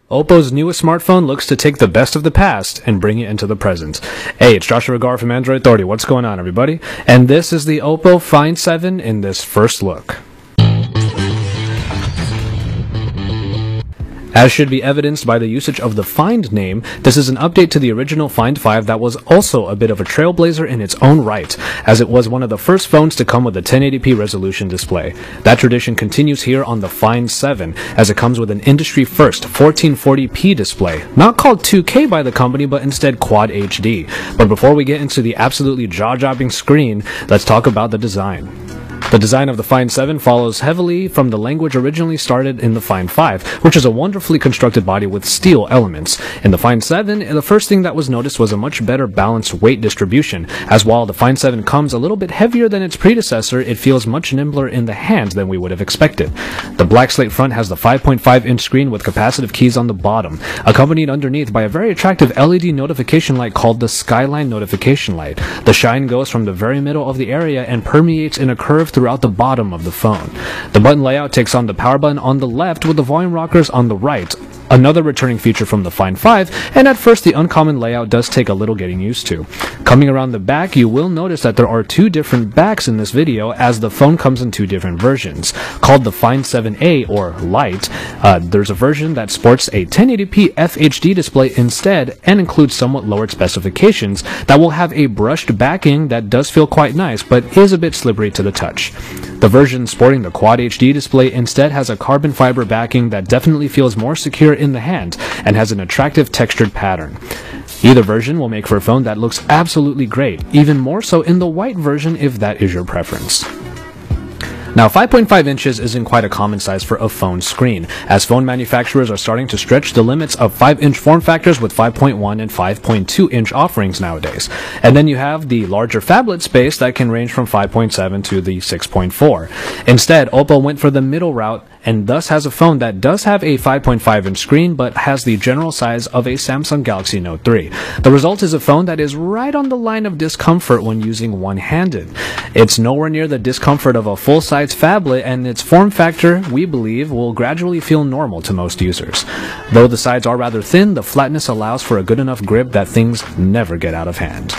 Oppo's newest smartphone looks to take the best of the past and bring it into the present. Hey, it's Joshua Regar from Android Authority. What's going on, everybody? And this is the Oppo Find 7 in this first look. As should be evidenced by the usage of the Find name, this is an update to the original Find 5 that was also a bit of a trailblazer in its own right, as it was one of the first phones to come with a 1080p resolution display. That tradition continues here on the Find 7, as it comes with an industry-first 1440p display, not called 2K by the company, but instead Quad HD. But before we get into the absolutely jaw-dropping screen, let's talk about the design. The design of the Find 7 follows heavily from the language originally started in the Find 5, which is a wonderfully constructed body with steel elements. In the Find 7, the first thing that was noticed was a much better balanced weight distribution, as while the Find 7 comes a little bit heavier than its predecessor, it feels much nimbler in the hand than we would have expected. The black slate front has the 5.5-inch screen with capacitive keys on the bottom, accompanied underneath by a very attractive LED notification light called the Skyline Notification Light. The shine goes from the very middle of the area and permeates in a curve throughout the bottom of the phone. The button layout takes on the power button on the left with the volume rockers on the right, another returning feature from the Find 5, and at first the uncommon layout does take a little getting used to. Coming around the back, you will notice that there are two different backs in this video, as the phone comes in two different versions. Called the Find 7A or Lite, there's a version that sports a 1080p FHD display instead and includes somewhat lowered specifications that will have a brushed backing that does feel quite nice but is a bit slippery to the touch. The version sporting the Quad HD display instead has a carbon fiber backing that definitely feels more secure in the hand and has an attractive textured pattern. Either version will make for a phone that looks absolutely great, even more so in the white version if that is your preference. Now, 5.5 inches isn't quite a common size for a phone screen, as phone manufacturers are starting to stretch the limits of 5-inch form factors with 5.1 and 5.2-inch offerings nowadays. And then you have the larger phablet space that can range from 5.7 to the 6.4. Instead, Oppo went for the middle route and thus has a phone that does have a 5.5-inch screen but has the general size of a Samsung Galaxy Note 3. The result is a phone that is right on the line of discomfort when using one-handed. It's nowhere near the discomfort of a full-size phablet, and its form factor, we believe, will gradually feel normal to most users. Though the sides are rather thin, the flatness allows for a good enough grip that things never get out of hand.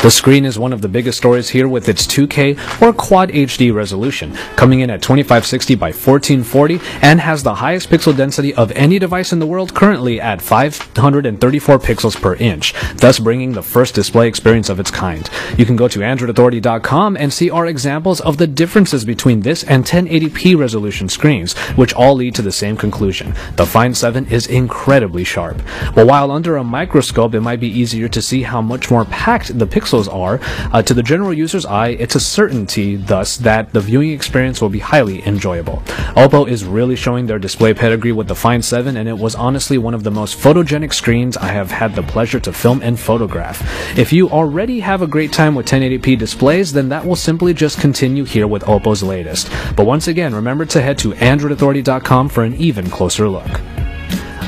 The screen is one of the biggest stories here with its 2K or Quad HD resolution, coming in at 2560 by 1440 and has the highest pixel density of any device in the world currently at 534 pixels per inch, thus bringing the first display experience of its kind. You can go to AndroidAuthority.com and see our examples of the differences between this and 1080p resolution screens, which all lead to the same conclusion. The Find 7 is incredibly sharp. But while under a microscope it might be easier to see how much more packed the pixels are, to the general user's eye, it's a certainty thus that the viewing experience will be highly enjoyable. Oppo is really showing their display pedigree with the Find 7, and it was honestly one of the most photogenic screens I have had the pleasure to film and photograph. If you already have a great time with 1080p displays, then that will simply just continue here with Oppo's latest. But once again, remember to head to AndroidAuthority.com for an even closer look.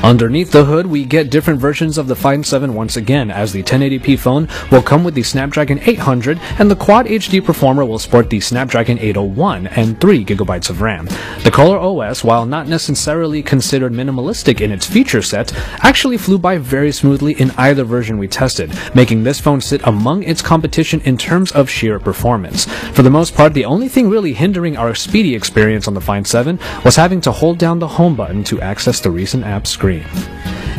Underneath the hood, we get different versions of the Find 7 once again, as the 1080p phone will come with the Snapdragon 800 and the Quad HD Performer will sport the Snapdragon 801 and 3GB of RAM. The Color OS, while not necessarily considered minimalistic in its feature set, actually flew by very smoothly in either version we tested, making this phone sit among its competition in terms of sheer performance. For the most part, the only thing really hindering our speedy experience on the Find 7 was having to hold down the home button to access the recent app screen.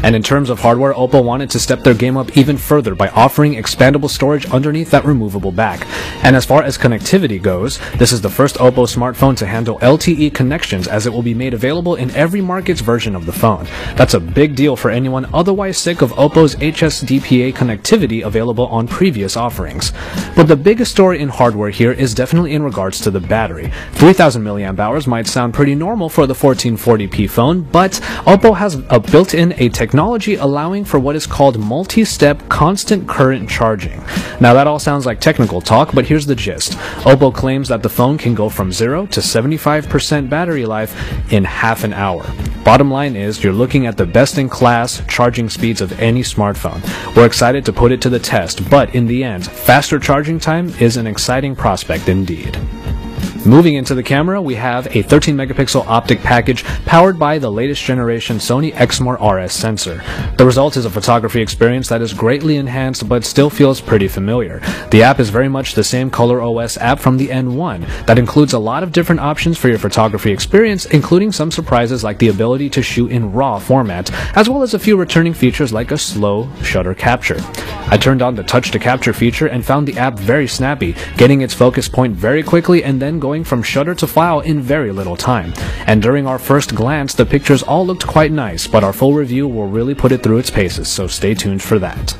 And in terms of hardware, Oppo wanted to step their game up even further by offering expandable storage underneath that removable back. And as far as connectivity goes, this is the first Oppo smartphone to handle LTE connections, as it will be made available in every market's version of the phone. That's a big deal for anyone otherwise sick of Oppo's HSDPA connectivity available on previous offerings. But the biggest story in hardware here is definitely in regards to the battery. 3000 mAh might sound pretty normal for the 1440p phone, but Oppo has built in a technology allowing for what is called multi-step constant current charging. Now that all sounds like technical talk, but here's the gist. Oppo claims that the phone can go from 0 to 75% battery life in half an hour. Bottom line is, you're looking at the best-in-class charging speeds of any smartphone. We're excited to put it to the test, but in the end, faster charging time is an exciting prospect indeed. Moving into the camera, we have a 13 megapixel optic package powered by the latest generation Sony Exmor RS sensor. The result is a photography experience that is greatly enhanced but still feels pretty familiar. The app is very much the same ColorOS app from the N1 that includes a lot of different options for your photography experience, including some surprises like the ability to shoot in RAW format, as well as a few returning features like a slow shutter capture. I turned on the touch to capture feature and found the app very snappy, getting its focus point very quickly and then going from shutter to file in very little time. And during our first glance, the pictures all looked quite nice, but our full review will really put it through its paces, so stay tuned for that.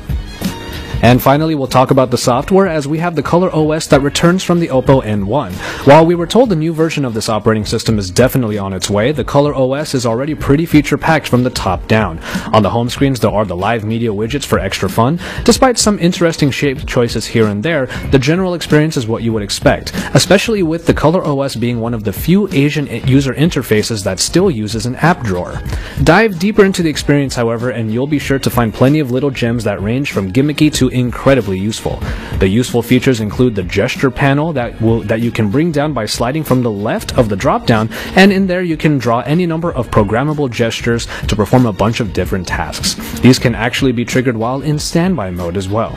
And finally, we'll talk about the software, as we have the ColorOS that returns from the Oppo N1. While we were told the new version of this operating system is definitely on its way, the ColorOS is already pretty feature-packed from the top down. On the home screens, there are the live media widgets for extra fun. Despite some interesting shape choices here and there, the general experience is what you would expect, especially with the ColorOS being one of the few Asian user interfaces that still uses an app drawer. Dive deeper into the experience, however, and you'll be sure to find plenty of little gems that range from gimmicky to incredibly useful. The useful features include the gesture panel that you can bring down by sliding from the left of the drop-down, and in there you can draw any number of programmable gestures to perform a bunch of different tasks. These can actually be triggered while in standby mode as well.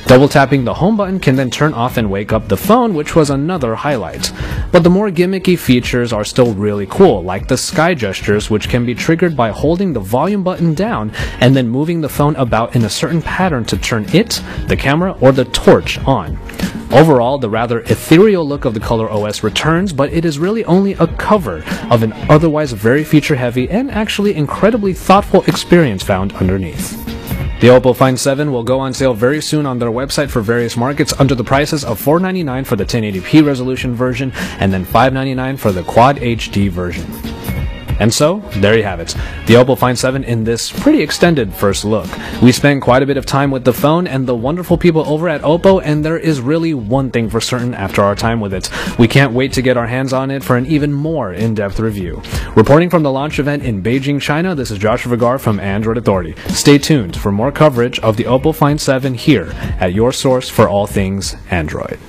Double tapping the home button can then turn off and wake up the phone, which was another highlight. But the more gimmicky features are still really cool, like the sky gestures, which can be triggered by holding the volume button down and then moving the phone about in a certain pattern to turn it, the camera, or the torch on. Overall, the rather ethereal look of the ColorOS returns, but it is really only a cover of an otherwise very feature-heavy and actually incredibly thoughtful experience found underneath. The Oppo Find 7 will go on sale very soon on their website for various markets under the prices of $499 for the 1080p resolution version and then $599 for the Quad HD version. And so, there you have it, the Oppo Find 7 in this pretty extended first look. We spent quite a bit of time with the phone and the wonderful people over at Oppo, and there is really one thing for certain after our time with it. We can't wait to get our hands on it for an even more in-depth review. Reporting from the launch event in Beijing, China, this is Joshua Vergara from Android Authority. Stay tuned for more coverage of the Oppo Find 7 here at your source for all things Android.